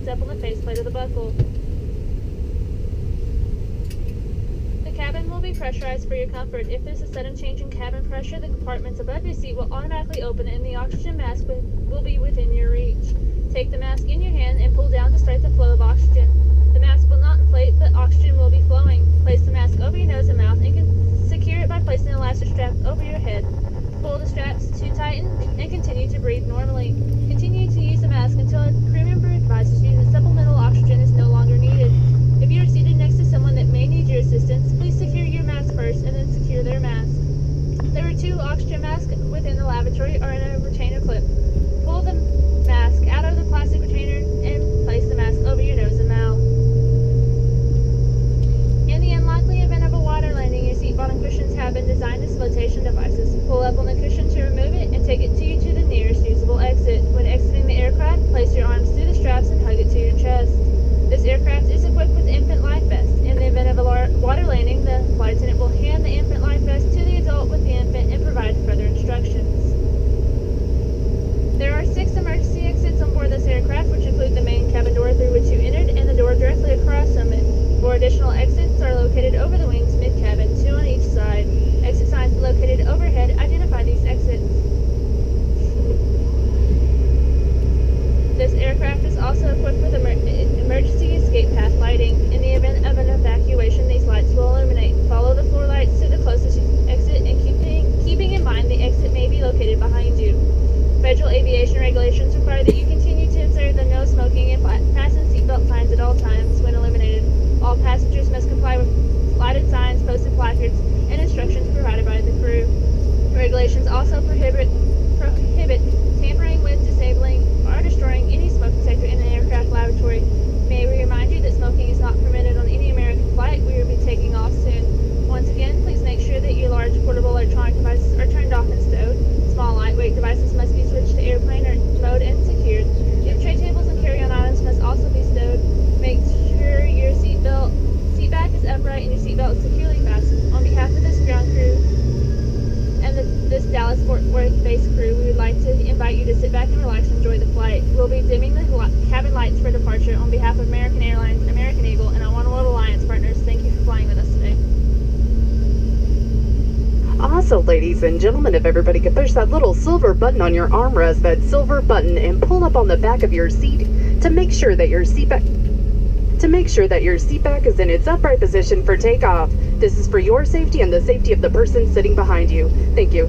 up on the faceplate of the buckle. The cabin will be pressurized for your comfort. If there's a sudden change in cabin pressure, the compartments above your seat will automatically open and the oxygen mask will be within your reach. Take the mask in your hand and pull down to start the flow of oxygen. The mask will not inflate, but oxygen will be flowing. Place the mask over your nose and mouth and secure it by placing an elastic strap over your head. Pull the straps to tighten and continue to breathe normally. Continue to use the mask until a crew member advises you that supplemental oxygen is no longer needed. If you are seated next to someone that may need your assistance, please secure your mask first and then secure their mask. There are 2 oxygen masks within the lavatory or in a retainer clip. Pull the mask out of the plastic retainer and place the mask over your nose and mouth. In the unlikely event of a water landing, your seat bottom cushions have been designed as flotation devices. Pull up on the cushion to remove it and take it to you to the nearest usable exit. When exiting the aircraft, place your arms through the straps and hug it to your chest. This aircraft is equipped with infant life vest. In the event of a water landing, the flight attendant will hand the infant life vest to the adult with the infant and provide further instructions. There are 6 emergency exits on board this aircraft, which include the main cabin door through which you entered and the door directly across from it. 4 additional exits are located over the wings mid-cabin, 2 on each side. Exit signs located overhead identify these exits. This aircraft is also equipped with emergency escape path lighting. In the event of an evacuation, these lights will illuminate. Follow the floor lights to the closest exit and keeping in mind the exit may be located behind you. Federal aviation regulations require that you continue to observe the no smoking and fasten seatbelt signs at all times when illuminated. All passengers must comply with lighted signs, posted placards, and instructions provided by the crew. Regulations also prohibit tampering with, disabling, or destroying any smoke detector in an aircraft lavatory. May we remind you that smoking is not permitted on any American flight. We will be taking off soon. Once again, please make sure that your large portable electronic devices are turned off and stowed. Small, lightweight devices must be switched to airplane mode and secured. Your tray tables and carry-on items must also be stowed. Make sure your seat back is upright and your seatbelt is securely fastened. On behalf of this ground crew and this Dallas-Fort Worth base crew, we would like to invite you to sit back and relax and enjoy the flight. We'll be dimming the cabin lights for departure. On behalf of American Airlines, American Eagle, and our One World Alliance partners, thank you for flying with us today. Also, ladies and gentlemen, if everybody could push that little silver button on your armrest, that silver button, and pull up on the back of your seat to make sure that your seat back is in its upright position for takeoff. This is for your safety and the safety of the person sitting behind you. Thank you.